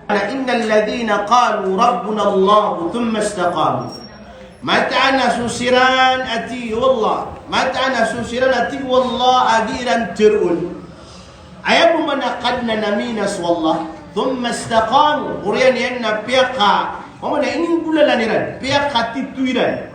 Innal ladzina qalu rabbuna Allah thumma istaqamu. Mata'ana susiran ati wallah. Mata'ana susiran ati wallah agiran terun. Ayabu manaqadna naminas wallah thumma istaqamu. Qur'an yanna piaqa. Pamana ini gulalaniran, piaqa tituiran.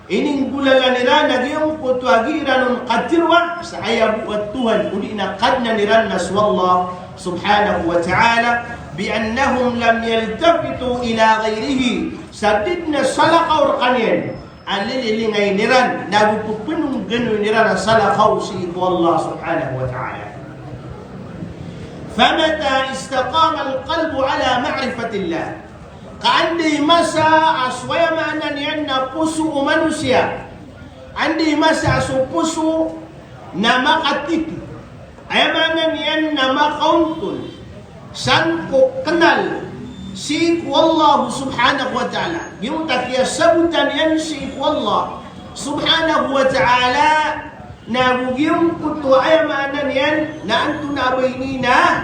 Ini gulalaniran nagiyong kutu agiran qatirwa sa ayabu at Tuhan udina qadna niran nas wallah subhanahu wa ta'ala. بأنهم لم يلتفتوا إلى غيره سددنا سلقا ورقانيا اللي غينيران نابو بنم جنو نيران سلقا وسيد والله سبحانه وتعالى. فمتى استقام القلب على معرفة الله كعندي مسا أسويا معنا نيانا بوسو منوسيا عندي مسا أسو بوسو نما قتيك أيا معنا نيانا نما قونتل sangko kenal si Allah subhanahu wa ta'ala. Yung takiya sabutan yan si Allah subhanahu wa ta'ala na bugyong kutu ay maanan yan na anto na abay ni na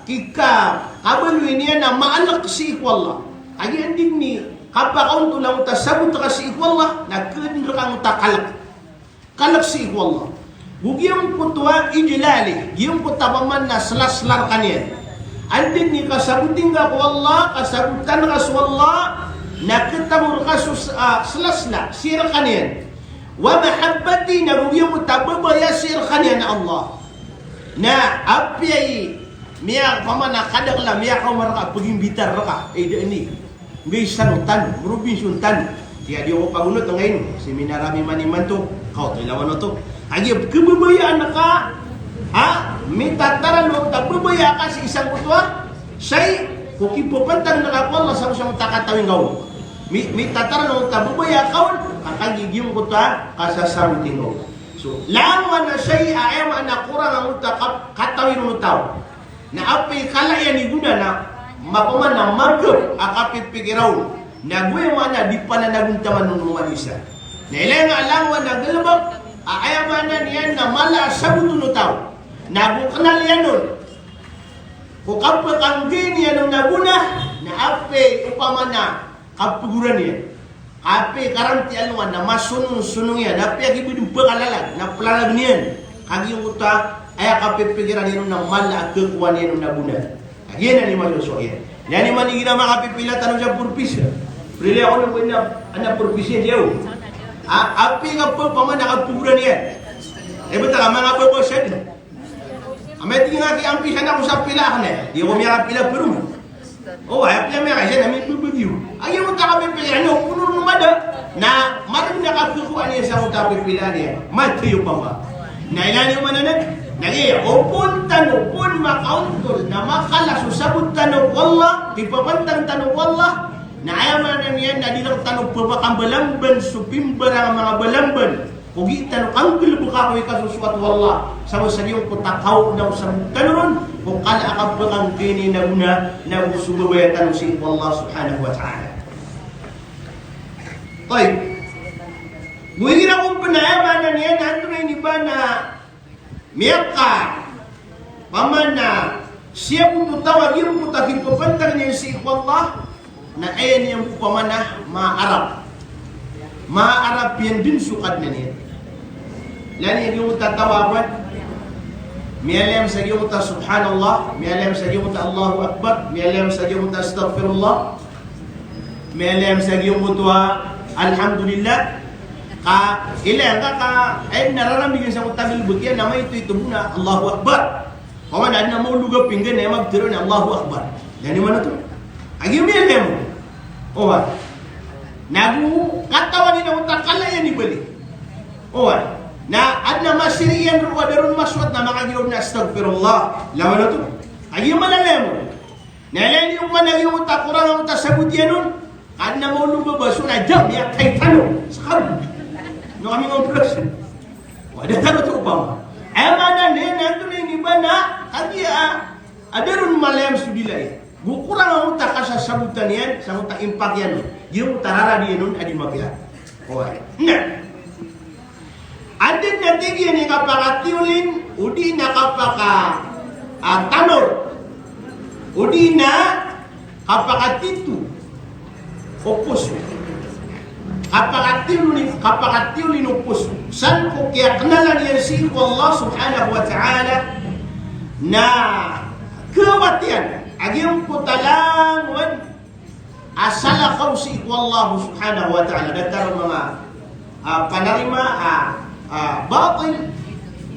kika abay niya na maalak si Allah. Agi andin ni kapakaon to lang ta sabut ka si Allah na kudin kang takalak kalak si Allah. Bugyong kutwa ijlali, giyong kutabaman na slaslar kanyan. Andin ni kasabutin ka ko Allah, kasabutan ka sa Allah, nakitamur ka slasla, sir kanyan. Wa mahabbati na bugyong kutababaya sir kanyan na Allah. Na apyay, miya pamana kadakla, miya ka maraka, paging bitar ka, ini. Ngay sanutan, merubin suntan. Kaya di ako pagunot ngayon, seminarami maniman to, kau tilawan to. Agi kebebayaan ka, minta taran mo tagbabaya ka sa isang kutwa, say kukipupantang na ako Allah sa usang takatawing gaw. Minta taran mo tagbabaya ka, ang gigiyong kutwa kasasaruting gaw. So, laman na say ayam na kurang ang utak katawin mo tao. Na apay kalayan ni guna na mapaman na magkap akapit pigiraw. Naguya mana di pananaguntaman ng mga isa. Na ilang alangwan na galabak, ayamanan yan na mala sabuto tao. Nabuknal yan nun. Kukapag ang gini yan nung naguna, na ape upamana kapuguran yan. Ape karanti alungan na masunong-sunong yan. Ape agibidong pagalalag, na plalag niyan. Kagiyong uta, ay kapipigiran yan nung mala agkakuan yan nung naguna. Agyan na ni Maluso yan. Yan ni manigina makapipila tanong siya purpisa. Pili ako nung anak purpisa diyo. Api nga po paman nakapuguran yan. Betul ka mga po siya din. Amay tingin nga kaya ampisan ako sa pila ka na. Di ko miya pila pero. Ay pila miya kasi namin pibigyo. Ayaw mo ta kami pila no, puno naman na marami nakapukuan niya sa mga pila niya. Matiyo pa ba? Nailani mo na nagi, upon tanong, upon makauntol na makalaso sabot tanong wallah, di papantang tanong wallah, na ayaw na niyan na di lang tanong pabakang balamban, supimbar ang mga balamban. Kugi tanong, ang gilbuka ko ikasuswat wallah, sa masagiyong kutakaw na usang tanong, kung kala akabakang kini na una, na usubawaya tanong si Allah subhanahu wa ta'ala. Okay. Buhingin akong panayaman na niyan, nato na iniba na miyaka, paman na siya po tutawag yung putakin papantang niya si Allah, na ayan niyang paman na maarap. Maarap yan din sukad na niya. Lani yung tatawaban, miyalayam sa yung ta subhanallah, miyalayam sa yung ta Allahu Akbar, miyalayam sa yung ta astaghfirullah, miyalayam sa yung ta alhamdulillah. Ilang ka ay nararamigin sa mga tagal bukyan na may ito muna Allahu Akbar. Paman na mo lugar pinggan na magtiro na Allahu Akbar. Yan naman ito. Agi mo yan mo. Owa. Nagu katawan ni na utang kalayan ni bali. Owa. Na adna masiriyan ruwa darun maswat na makagiyob na astaghfirullah. Lawan na ito. Agi mo malalay mo. Nalayan yung manag yung utang kurang ang utang sabut yan nun. Adna mo lugar baso na jam ya kay tanong. Sakal. No kami ngobrol. Wala taro to ba? Mana ne nanto ne ni bana agia adarun malayam sudilay. Gukurang ang utak sa sabutan yan, sa utak impact yan. Yung tarara diyan nun adi mapila. Okay. Na. Adin na tigi ni kapakatiulin udi na kapaka tanor. Udina kapakatitu opuso. Kapakatiu linupus. San ko kaya kenalan yan si Allah subhanahu wa ta'ala na kewatian aging putalangan asala kau si Allah subhanahu wa ta'ala datang mga panarima batil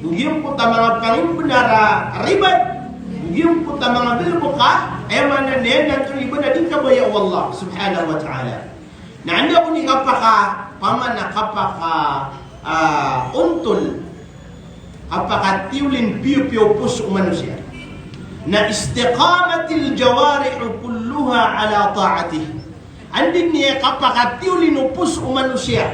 bugiyong puta mga panimbenara ribat bugiyong puta mga bilbuka ayaman na niyan natong iba na din kabaya Allah subhanahu wa ta'ala na anda ko ni kapaka pamana kapaka untol kapaka tiulin piu-piu pusok manusia na istiqamatil jawarih kulluha ala ta'atih andin niya kapaka tiulin pusok manusia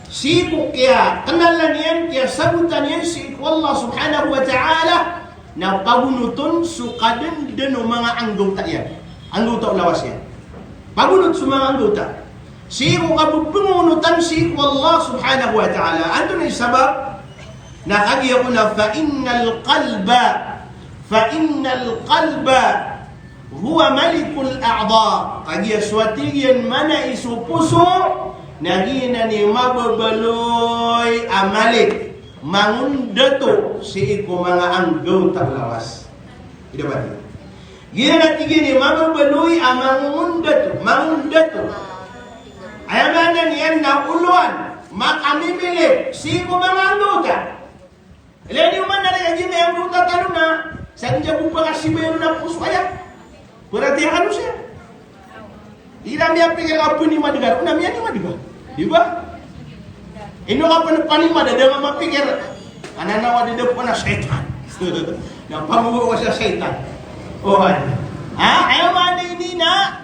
siku kaya kenalan yan kaya sabutan yan si Allah subhanahu wa ta'ala na pagunutun sukaden deno mga anggota yan anggota ulawas yan pagunut sa mga anggota. Siku kabubunutan si Allah subhanahu wa ta'ala. Ando na isabab na kagiya ko na fa'innal qalba huwa malikul a'dha. Kagiya swatigian mana isu puso nagina ni mababaloy amalik mangundato si iku mga anggota lawas. Ida ba? Gina tigini mababaloy mangundato ayamanan yan na uluan makamimili siko mga anggota ilani man na rin yung anggota talo na saan dyan po pa kasi mayroon na puso ayan berarti ano siya ila niya pikir apa ni madigar una niya ni madigar diba ino ka pa ni madada nga mapikir ananawa dida po na setan na pamuwa sa setan oh ayaman ini na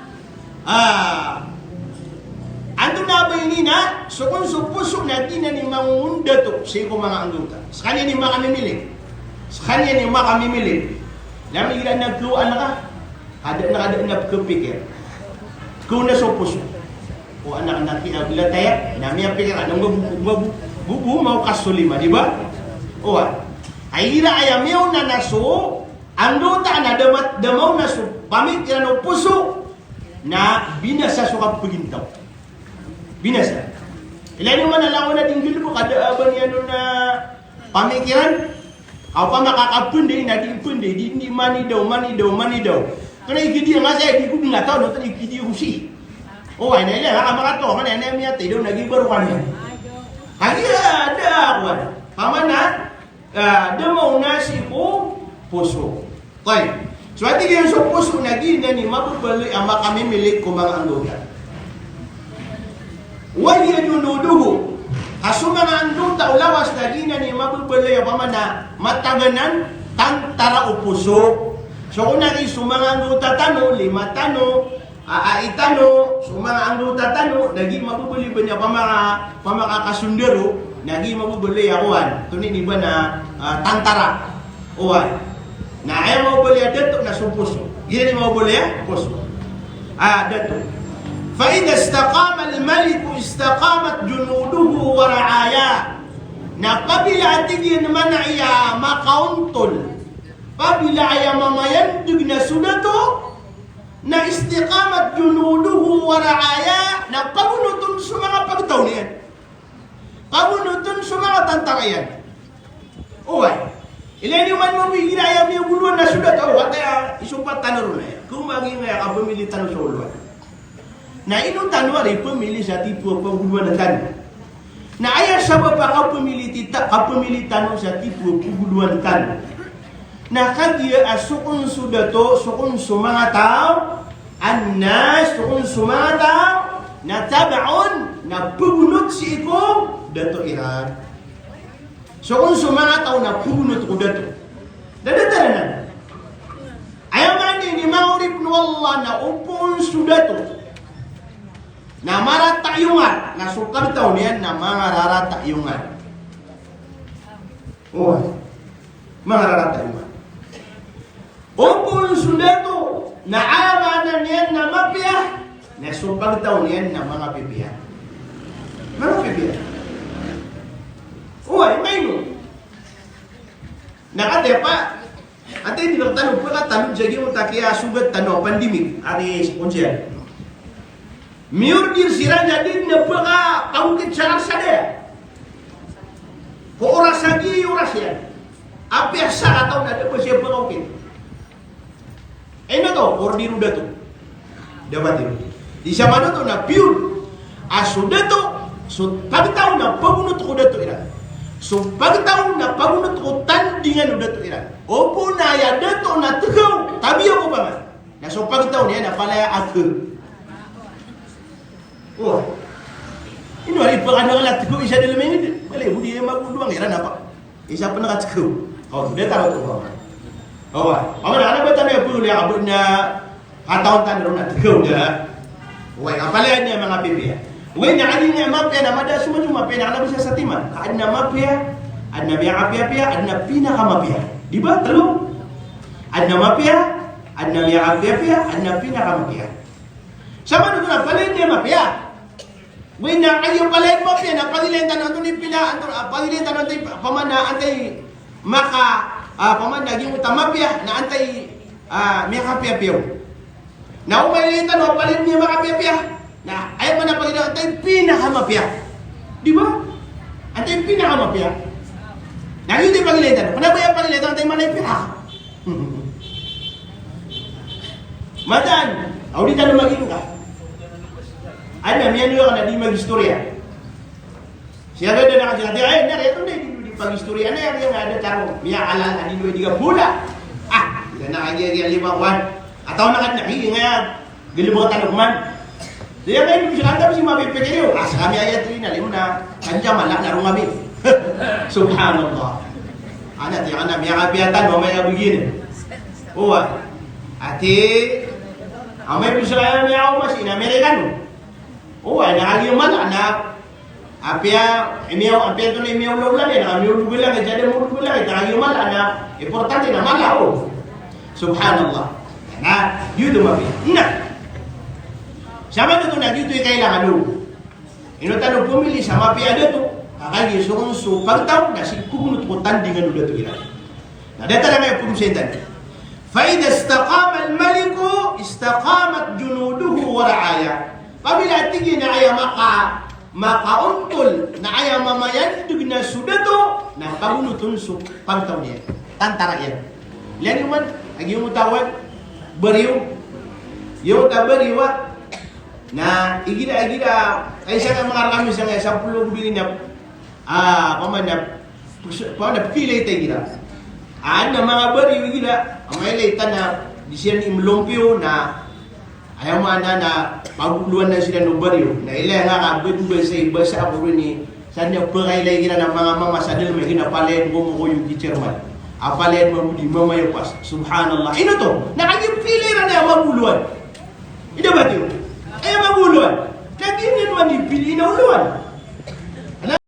ando na ba ini na sukun supusok natin na ni mangunda to siko mga anggota sa kanya ni makamimili namin ilan nagluan na ka kada na kapikir kung nasupusok o anak nakikabila tayo namin ang pikir anong bubu mau kasulima di ba o ay ila ayamiyaw na naso anggota na damaw na so pamit yan o puso na binasa so kapagintaw binasa ilan yung manalaw na dinggil mo kada aban yan na pamikiran ako pa makakapundi na dipundi di mani daw kana ikidi nga sa di ko nga taw no tan ikidi husi o ay na ila ka makato kana na miya tayo nagibaru kan kaya ada ako pamana damaw na si ko puso okay. So ati yung sa puso na gina ni mababaloy ang makamimilik ko mga anggota. Wali anunudugo. Kaso mga anggota ulawas na gina ni mababaloy ang pamana mataganan tantara o puso. So kung nakiso mga anggota tano, 5 tano, itano, so mga anggota tano, naging mababaloy ba niya pamakakasundero, naging mababaloy akuan. Ito ni ba na tantara. Uwan. Na ayaw mo boleh dato na supuso. Gini mo boleh puso. Dato. Fa in istaqama al-malik istaqamat junuduhu wa ra'aya. Na pabila atigin man iya makauntol. Pabila iya mamayandig na sudato na istiqamat junuduhu wa ra'aya na pagunutun sa mga pagtaw niyan. Pagunutun sa mga tantarayan. Uwan. Ilan yung man mamigil ayam yung guluan na sudah tahu kaya isumpat tanur na ya. Kung maging nga pemilih tanur sa uluan. Na ino tanur ay pemilih sa tipo pengguluan na tanur. Na ayah sabab ka pemilih tanur sa tipo pengguluan tanur. Na kaya asukun sudah to sukun sumanga tao annas sukun sumanga tao na tabaon na pugunot si iko dato iran. So kung sumanga tao na punot ko dato. Dadatanan. Ayaw man ni maurib no Allah na upon sudato. Na maratayungan. Na sukar tao niyan na mga raratayungan. Mga raratayungan. Upon sudato na amanan niyan na mapiyah. Na sukar tao niyan na mga pipiyah. Mga pipiyah. Ngayon. Nakate pa. Ang Ate di tanong pala tanong jagi mo takia sugat tano pandemik ari onsian. Miur dir sira jadi na pala kaungkit sarar sada. Ko oras lagi oras yan. Apa sa atau na dapat siya kaungkit. Na to ordir udah to. Dapat itu. Di sana to na pure. Asudah to so pagtaw na pagunot ko dato ira. So pagtaw na pagunot ko tandingan udah to ira. Opo na ya dato na tegaw. Tabi ako ba nga? Na so pagtaw niya na palaya ako. Oh. Ino ari pa ano la tegaw isa dilo minit. Bale budi magunduang ira na pa. Isa pa nakategaw. Oh, dia tahu to ba. Oh, ana ba tayo pulo ya abot na hataon tan ro na tegaw ya. Wai apalaya niya mga bibiya. Wai na ali niya mapya na mada suma pena na bisa sa timan. Adna mapya, adna biya apya, adna pinakamapya. Di ba? Talo. Adna mapya, adna biya apya, adna pinakamapya. Sama nito na palay niya mapya. Wai na ayo palay mapya na palilentan anto ni pina anto palilentan anto pamana antay maka pamana naging utamapya na antay mikapya. Na umalitan o palin niya makapya. Na ayaw mo na palitan antay pinakamapya. Di ba? Antay pinakamapya. Na yun di pagilitan. Panabayang pagilitan antay manay pira. Madan, audita na maging ka. Ano, miyan nyo ka na di mag-istorya. Siya ba na nakasinabi, ay, narito na, di pag-istorya na yan ada taro. Miya alal, di nyo di ka bula. Hindi na nakagigil limang atau nak ngayon, gilibutan man. Dia ngayon, bisa kanta si mapipigil yun. Asa kami ayat rin, alim mo na, kanya malak na rung kami. Subhanallah. Ana, tiyan na, miya kapiatan, mamaya begini. Uwa, ati, amay bisa kaya miya ako mas in-Amerikano. Uwa, nakagil malak na, apya, apya ito na imiyaw laulan eh, nakamiyaw lugulang, jadi mo lugulang, nakagil malak na, importante na malak, Subhanallah. Nah, yun mabi. Nah, sama itu na dito kailangan do. Ino tanong pumili sama pi ada to. Akali so pagtaw na si kumunot ko tandingan udah to ila. Nah, data lang ay pumsentan. Fa idha istaqama al-malik istaqamat junuduhu wa ra'aya. Pabila tigi na aya makauntol na aya mamayan na sudah to na pagunutun so pagtaw niya. Tantara yan. Lian man agi mo tawag bariw yung bariwa na igida ay siya nga mga kami siya nga 10 bilin na pamana pilay tayo gida na mga bariw igida ang may laytan na di siya ni imlumpyo na ayaw na paguluan na sila ng bariw na ilan nga kabit sa iba sa ako rin ni saan niya pagkailay gida ng mga mamasadil may hinapalayan mo yung teacherman apalayan mo di mamayapas. Subhanallah. Ino to? Nakagipili na maguluan. Ito ba ito? Ay maguluan. Naginin man ipili na uluan.